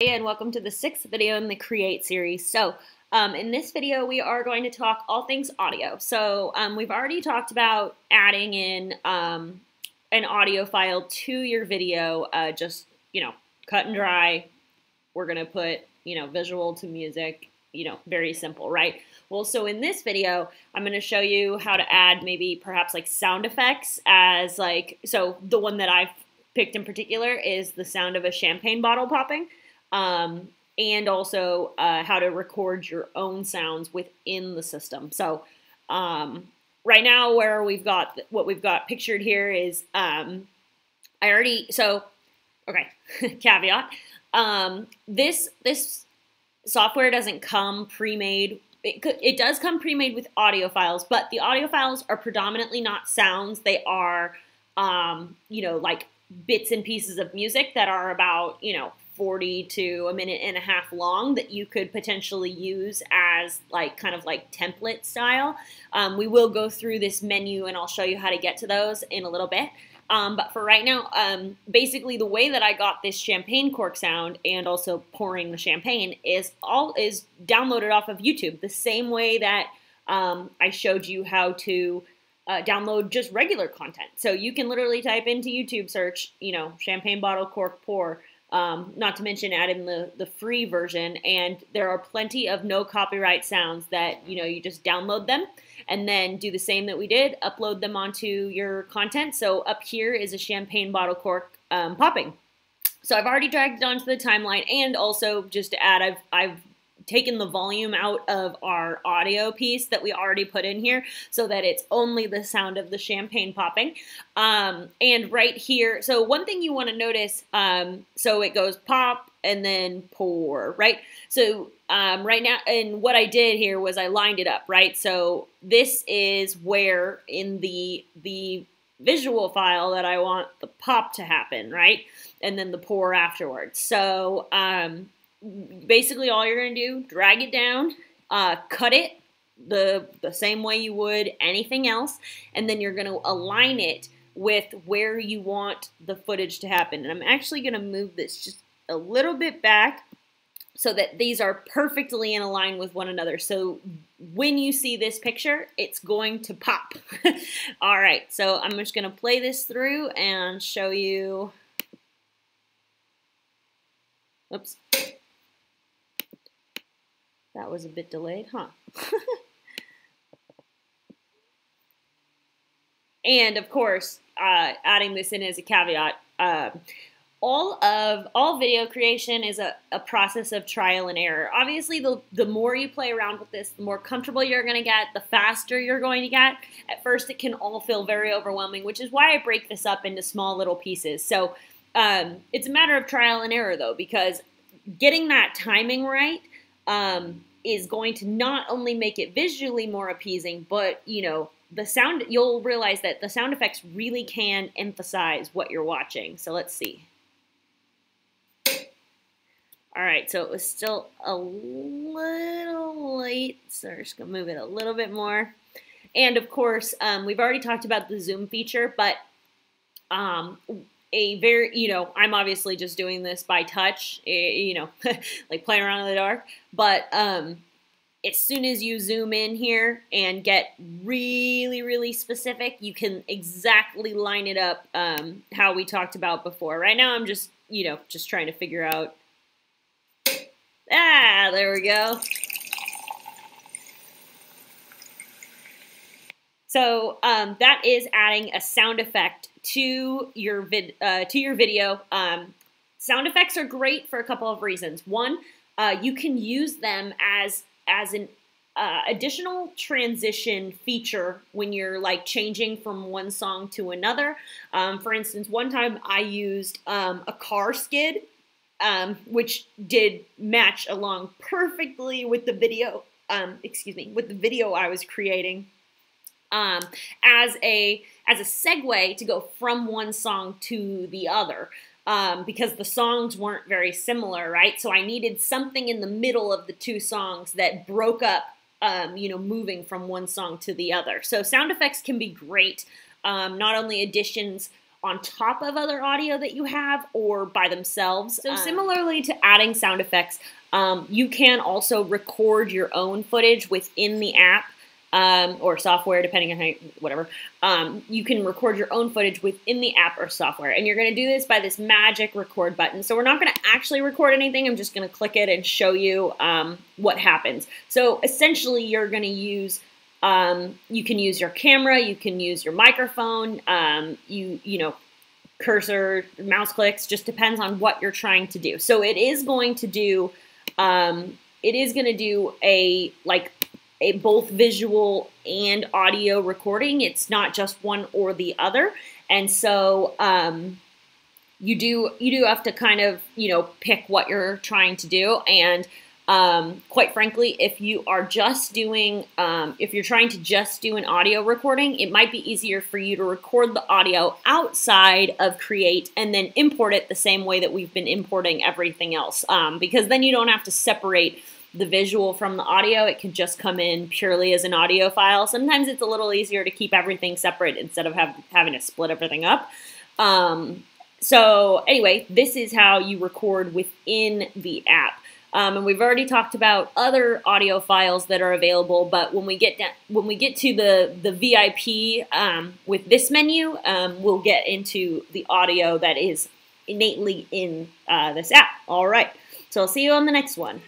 And welcome to the 6th video in the Create series. So in this video we are going to talk all things audio. So we've already talked about adding in an audio file to your video, just cut and dry. We're gonna put visual to music, very simple, right? Well, so in this video I'm going to show you how to add maybe perhaps like sound effects as so the one that I've picked in particular is the sound of a champagne bottle popping. And also how to record your own sounds within the system. So right now where what we've got pictured here is okay, caveat. This software doesn't come pre-made. It does come pre-made with audio files, but the audio files are predominantly not sounds. They are like bits and pieces of music that are about 40 to a minute and a half long that you could potentially use as kind of template style. We will go through this menu and I'll show you how to get to those in a little bit. But for right now, basically the way that I got this champagne cork sound and also pouring the champagne is downloaded off of YouTube, the same way that I showed you how to download just regular content. So you can literally type into YouTube search, champagne bottle cork pour, not to mention add in the free version, and there are plenty of no copyright sounds that you just download them and then do the same that we did, upload them onto your content. So up here is a champagne bottle cork popping. So I've already dragged it onto the timeline, and also just to add, I've taken the volume out of our audio piece that we already put in here so that it's only the sound of the champagne popping. And right here, so one thing you want to notice, so it goes pop and then pour, right? So right now, and what I did here was I lined it up, right? So this is where in the visual file that I want the pop to happen, right? And then the pour afterwards. So basically all you're going to do, drag it down, cut it the same way you would anything else, and then you're going to align it with where you want the footage to happen. And I'm actually going to move this just a little bit back so that these are perfectly in line with one another. So when you see this picture, it's going to pop. All right, so I'm just going to play this through and show you. Oops. That was a bit delayed, huh? And of course, adding this in as a caveat, all video creation is a process of trial and error. Obviously, the more you play around with this, the more comfortable you're going to get, the faster you're going to get. At first, it can all feel very overwhelming, which is why I break this up into small little pieces. So it's a matter of trial and error, though, because getting that timing right is going to not only make it visually more appeasing, but the sound, you'll realize that the sound effects really can emphasize what you're watching. So let's see. All right, so it was still a little late, so we're just gonna move it a little bit more. And of course, we've already talked about the zoom feature, but I'm obviously just doing this by touch, like playing around in the dark. But as soon as you zoom in here and get really, really specific, you can exactly line it up how we talked about before. Right now, I'm just trying to figure out. There we go. So that is adding a sound effect to your video. Sound effects are great for a couple of reasons. One, you can use them as an additional transition feature when you're changing from one song to another. For instance, one time I used a car skid, which did match along perfectly with the video. With the video I was creating. As a segue to go from one song to the other, because the songs weren't very similar, right? So I needed something in the middle of the two songs that broke up, moving from one song to the other. So sound effects can be great, not only additions on top of other audio that you have or by themselves. So similarly to adding sound effects, you can also record your own footage within the app or software, depending on whatever. You can record your own footage within the app or software, and you're going to do this by this magic record button. So we're not going to actually record anything. I'm just going to click it and show you what happens. So essentially, you're going to use you can use your camera, you can use your microphone, you know, cursor, mouse clicks, just depends on what you're trying to do. So it is going to do a both visual and audio recording. It's not just one or the other. And so you do have to kind of, you know, pick what you're trying to do. And quite frankly, if you are just doing, if you're trying to just do an audio recording, it might be easier for you to record the audio outside of Create and then import it the same way that we've been importing everything else. Because then you don't have to separate the visual from the audio. It can just come in purely as an audio file. Sometimes it's a little easier to keep everything separate instead of having to split everything up. So anyway, this is how you record within the app. And we've already talked about other audio files that are available, but when we get to the VIP with this menu, we'll get into the audio that is innately in this app. All right, so I'll see you on the next one.